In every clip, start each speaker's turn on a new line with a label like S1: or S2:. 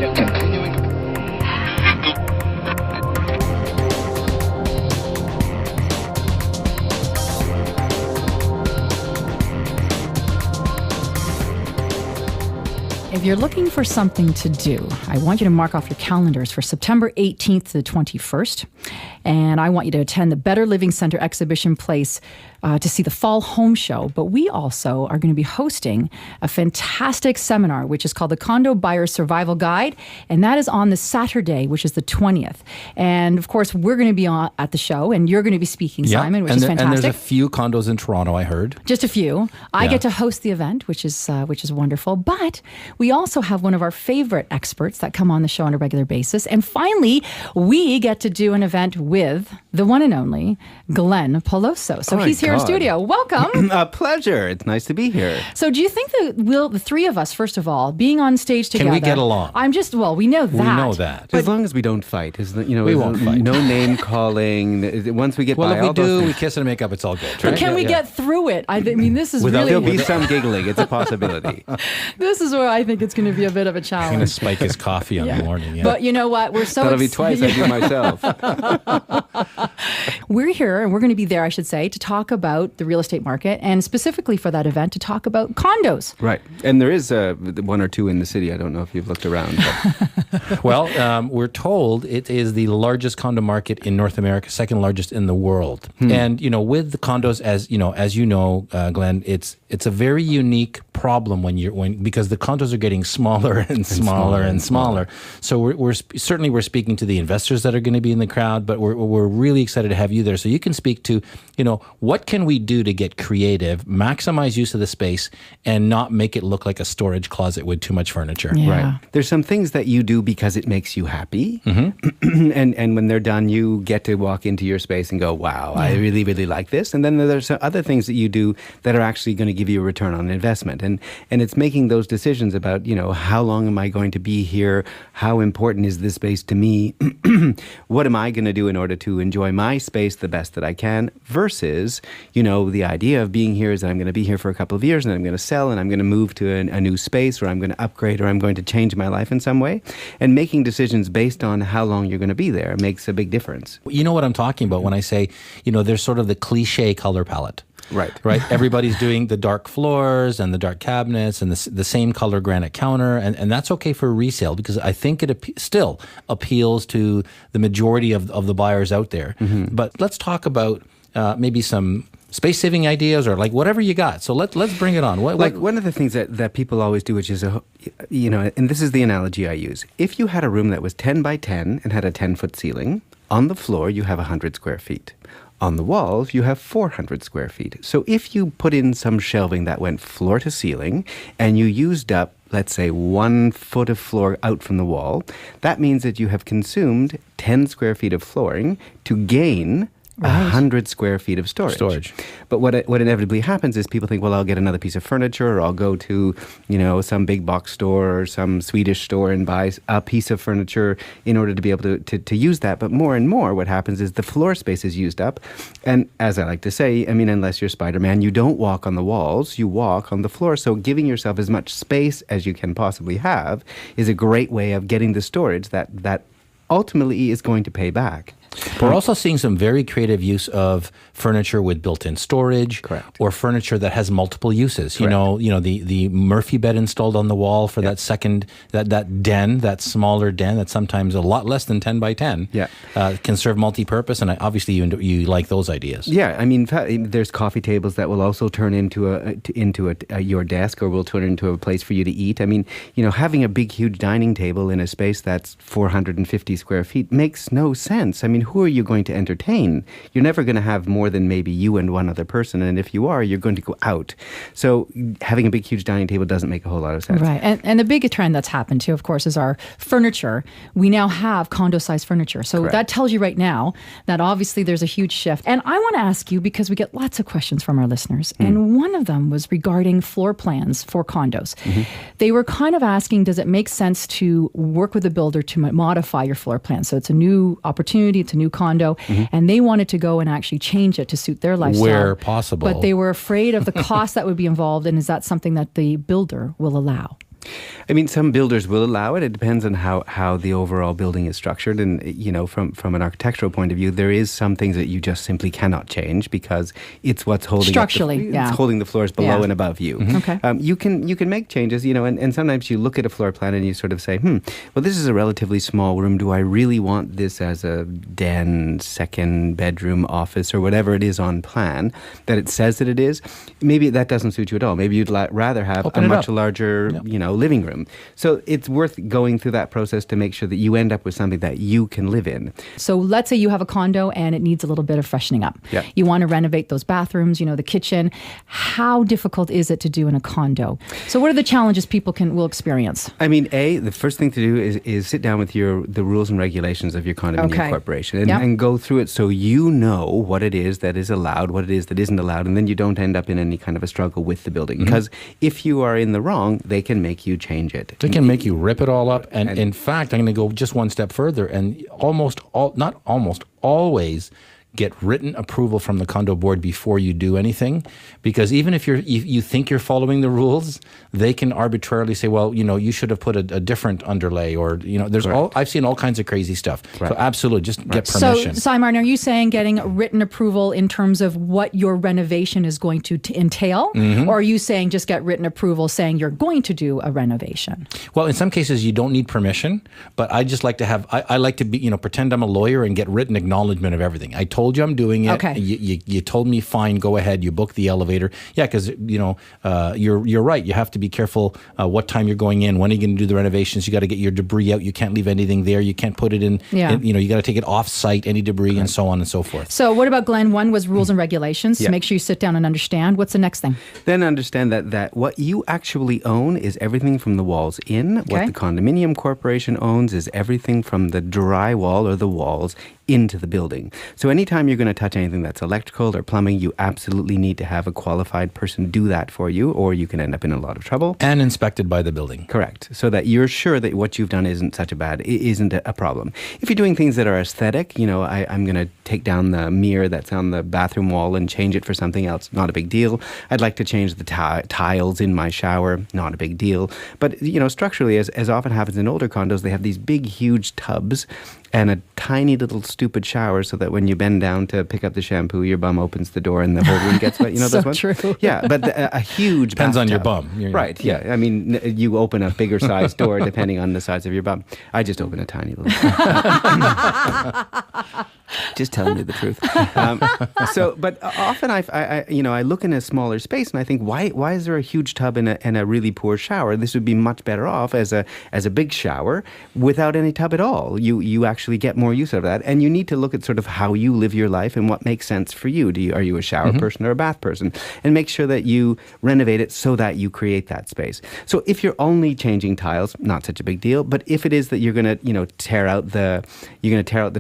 S1: Continuing.
S2: If you're looking for something to do, I want you to mark off your calendars for September 18th to the 21st. And I want you to attend the Better Living Center exhibition place to see the Fall Home Show. But we also are going to be hosting a fantastic seminar, which is called the Condo Buyer Survival Guide. And that is on the Saturday, which is the 20th. And of course, we're going to be at the show, and you're going to be speaking, Simon, which is fantastic.
S3: And there's a few condos in Toronto, I heard.
S2: Just a few. I get to host the event, which is wonderful. But we also have one of our favorite experts that come on the show on a regular basis. And finally, we get to do an event with the one and only Glen Peloso. So he's here in studio. Welcome.
S4: A pleasure. It's nice to be here.
S2: So do you think that the three of us, first of all, being on stage together...
S3: Can we get along?
S2: We know that.
S3: We know that.
S4: As long as we don't fight.
S3: We won't fight.
S4: No name calling. Once we get by
S3: if
S4: all
S3: we do,
S4: those
S3: we kiss and make up, it's all good.
S2: But
S3: right?
S2: can we get through it? I mean, this is
S4: There'll
S2: really...
S4: be some giggling. It's a possibility.
S2: This is where I think it's going to be a bit of a
S3: I'm going to
S2: challenge.
S3: spike his coffee on the morning. Yeah.
S2: But you know what? We're so
S4: That'll be twice I do myself.
S2: We're here, and we're going to be there, I should say, to talk about the real estate market, and specifically for that event, to talk about condos.
S4: Right. And there is one or two in the city. I don't know if you've looked around. But.
S3: Well, we're told it is the largest condo market in North America, second largest in the world. And, with the condos, as you know, Glenn, it's a very unique problem because the condos are getting smaller and smaller. So we're speaking to the investors that are going to be in the crowd, but we're really excited to have you there. So you can speak to, what can we do to get creative, maximize use of the space, and not make it look like a storage closet with too much furniture.
S2: Yeah.
S4: Right. There's some things that you do because it makes you happy. Mm-hmm. and when they're done, you get to walk into your space and go, wow, I really, really like this. And then there's other things that you do that are actually going to give you a return on investment. And it's making those decisions about, how long am I going to be here? How important is this space to me? What am I going to do in order to enjoy my space the best that I can? Versus, the idea of being here is that I'm going to be here for a couple of years and I'm going to sell and I'm going to move to a new space, or I'm going to upgrade, or I'm going to change my life in some way. And making decisions based on how long you're going to be there makes a big difference.
S3: You know what I'm talking about when I say, there's sort of the cliche color palette.
S4: Right.
S3: Everybody's doing the dark floors and the dark cabinets and the same color granite counter. And that's okay for resale because I think it still appeals to the majority of the buyers out there. Mm-hmm. But let's talk about maybe some space-saving ideas or whatever you got. So let's bring it on.
S4: One of the things that people always do, which is, and this is the analogy I use. If you had a room that was 10 by 10 and had a 10-foot ceiling, on the floor you have 100 square feet. On the walls, you have 400 square feet. So if you put in some shelving that went floor to ceiling and you used up, let's say, 1 foot of floor out from the wall, that means that you have consumed 10 square feet of flooring to gain 100 square feet of storage. But what inevitably happens is people think, well, I'll get another piece of furniture, or I'll go to, some big box store or some Swedish store and buy a piece of furniture in order to be able to use that. But more and more what happens is the floor space is used up. And as I like to say, unless you're Spider-Man, you don't walk on the walls, you walk on the floor. So giving yourself as much space as you can possibly have is a great way of getting the storage that ultimately is going to pay back.
S3: We're also seeing some very creative use of furniture with built-in storage.
S4: Correct.
S3: Or furniture that has multiple uses.
S4: Correct.
S3: The Murphy bed installed on the wall for that second, that den, that smaller den that's sometimes a lot less than 10 by 10.
S4: Yeah.
S3: Can serve multi-purpose, and obviously you like those ideas.
S4: Yeah, there's coffee tables that will also turn into your desk, or will turn into a place for you to eat. Having a big, huge dining table in a space that's 450 square feet makes no sense. Who are you going to entertain? You're never going to have more than maybe you and one other person, and if you are, you're going to go out. So having a big, huge dining table doesn't make a whole lot of sense.
S2: Right, and the big trend that's happened too, of course, is our furniture. We now have condo-sized furniture. So
S4: Correct.
S2: That tells you right now that obviously there's a huge shift. And I want to ask you, because we get lots of questions from our listeners, and one of them was regarding floor plans for condos. Mm-hmm. They were kind of asking, does it make sense to work with a builder to modify your floor plan? So it's a new opportunity, it's a new condo, and they wanted to go and actually change it to suit their lifestyle.
S3: Where possible.
S2: But they were afraid of the cost that would be involved, and is that something that the builder will allow?
S4: I mean, some builders will allow it. It depends on how the overall building is structured. And, from an architectural point of view, there is some things that you just simply cannot change because it's what's holding
S2: structurally,
S4: it's holding the floors below and above you.
S2: Okay.
S4: You can make changes, and sometimes you look at a floor plan and you sort of say, well, this is a relatively small room. Do I really want this as a den, second bedroom, office, or whatever it is on plan that it says that it is? Maybe that doesn't suit you at all. Maybe you'd rather have a much larger, living room. So it's worth going through that process to make sure that you end up with something that you can live in.
S2: So let's say you have a condo and it needs a little bit of freshening up.
S4: Yeah.
S2: You want to renovate those bathrooms, the kitchen. How difficult is it to do in a condo? So what are the challenges people will experience?
S4: I mean, the first thing to do is sit down with the rules and regulations of your condominium corporation and go through it so you know what it is that is allowed, what it is that isn't allowed, and then you don't end up in any kind of a struggle with the building. Because if you are in the wrong, they can make you change it.
S3: They can make you rip it all up. And in fact, I'm going to go just one step further and always get written approval from the condo board before you do anything, because even if you think you're following the rules, they can arbitrarily say, well, you should have put a different underlay, or there's I've seen all kinds of crazy stuff. Right. So absolutely, just get permission.
S2: So Simon, are you saying getting written approval in terms of what your renovation is going to entail, or are you saying just get written approval saying you're going to do a renovation?
S3: Well, in some cases you don't need permission, but I just like to have I like to be pretend I'm a lawyer and get written acknowledgement of everything. I told you I'm doing it.
S2: Okay.
S3: You told me fine, go ahead. You book the elevator. Yeah, because you're right. You have to be careful what time you're going in. When are you going to do the renovations? You got to get your debris out. You can't leave anything there. You can't put it in.
S2: Yeah.
S3: You got to take it off site, any debris, and so on and so forth.
S2: So what about Glenn? One was rules and regulations. So make sure you sit down and understand. What's the next thing?
S4: Then understand that what you actually own is everything from the walls in.
S2: Okay.
S4: What the condominium corporation owns is everything from the drywall or the walls into the building. So anytime you're going to touch anything that's electrical or plumbing, you absolutely need to have a qualified person do that for you, or you can end up in a lot of trouble.
S3: And inspected by the building.
S4: Correct. So that you're sure that what you've done isn't a problem. If you're doing things that are aesthetic, I'm going to take down the mirror that's on the bathroom wall and change it for something else, not a big deal. I'd like to change the tiles in my shower, not a big deal. But, structurally, as often happens in older condos, they have these big, huge tubs and a tiny little stupid shower so that when you bend down to pick up the shampoo, your bum opens the door and the whole room gets wet.
S2: So
S4: those ones?
S2: true.
S4: Yeah, but a huge
S3: Depends on your
S4: bathtub.
S3: bum.
S4: Right, yeah. I mean, you open a bigger size door depending on the size of your bum. I just open a tiny little Just telling you the truth. But often I look in a smaller space and I think, why is there a huge tub and a really poor shower? This would be much better off as a big shower without any tub at all. You actually get more use out of that, and you need to look at sort of how you live your life and what makes sense for you. Are you a shower person or a bath person? And make sure that you renovate it so that you create that space. So if you're only changing tiles, not such a big deal. But if it is that you're going to tear out the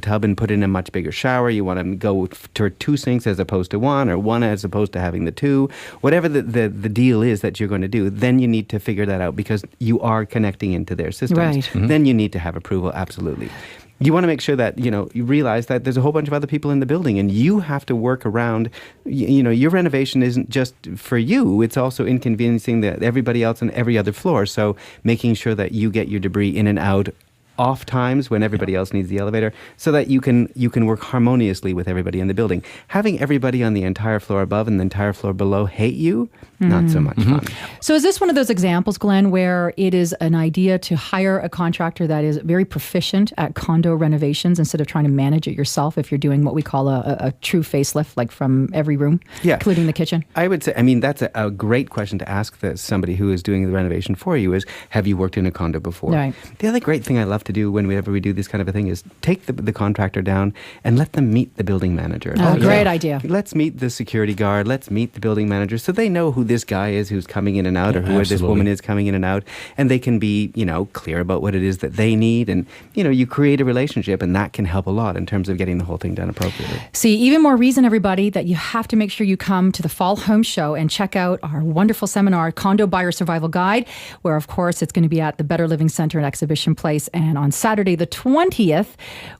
S4: tub and put in a much bigger shower, you want to go to 2 sinks as opposed to 1, or 1 as opposed to having the 2, whatever the deal is that you're going to do, then you need to figure that out because you are connecting into their systems.
S2: Right.
S4: Then you need to have approval, absolutely. You want to make sure that, you realize that there's a whole bunch of other people in the building and you have to work around, your renovation isn't just for you. It's also inconveniencing everybody else on every other floor. So making sure that you get your debris in and out off times when everybody else needs the elevator, so that you can work harmoniously with everybody in the building. Having everybody on the entire floor above and the entire floor below hate you, not so much fun.
S2: So is this one of those examples, Glenn, where it is an idea to hire a contractor that is very proficient at condo renovations instead of trying to manage it yourself if you're doing what we call a true facelift, like from every room, including the kitchen?
S4: I would say, that's a great question to ask somebody who is doing the renovation for you is, have you worked in a condo before? Right. The other great thing I love to do whenever we do this kind of a thing is take the contractor down and let them meet the building manager.
S2: Great idea.
S4: Let's meet the security guard. Let's meet the building manager so they know who this guy is who's coming in and out, or who this woman is coming in and out, and they can be, clear about what it is that they need, and, you create a relationship, and that can help a lot in terms of getting the whole thing done appropriately.
S2: See, even more reason, everybody, that you have to make sure you come to the Fall Home Show and check out our wonderful seminar, Condo Buyer Survival Guide, where, of course, it's going to be at the Better Living Center and Exhibition Place, and And on Saturday, the 20th,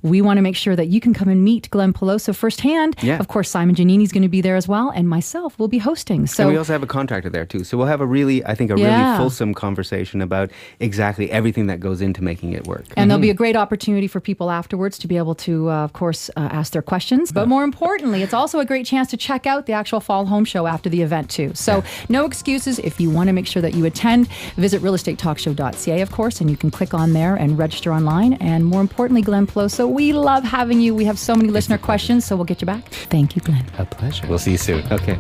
S2: we want to make sure that you can come and meet Glen Peloso firsthand.
S4: Yeah.
S2: Of course, Simon Giannini's going to be there as well, and myself will be hosting. So
S4: and we also have a contractor there too. So we'll have a really fulsome conversation about exactly everything that goes into making it work.
S2: And there'll be a great opportunity for people afterwards to be able to, of course, ask their questions. But more importantly, it's also a great chance to check out the actual Fall Home Show after the event too. So no excuses. If you want to make sure that you attend, visit realestatetalkshow.ca, of course, and you can click on there and register online. And more importantly, Glen Peloso, we love having you. We have so many listener questions, so we'll get you back. Thank you, Glen.
S4: A pleasure.
S3: We'll see you soon.
S4: Okay.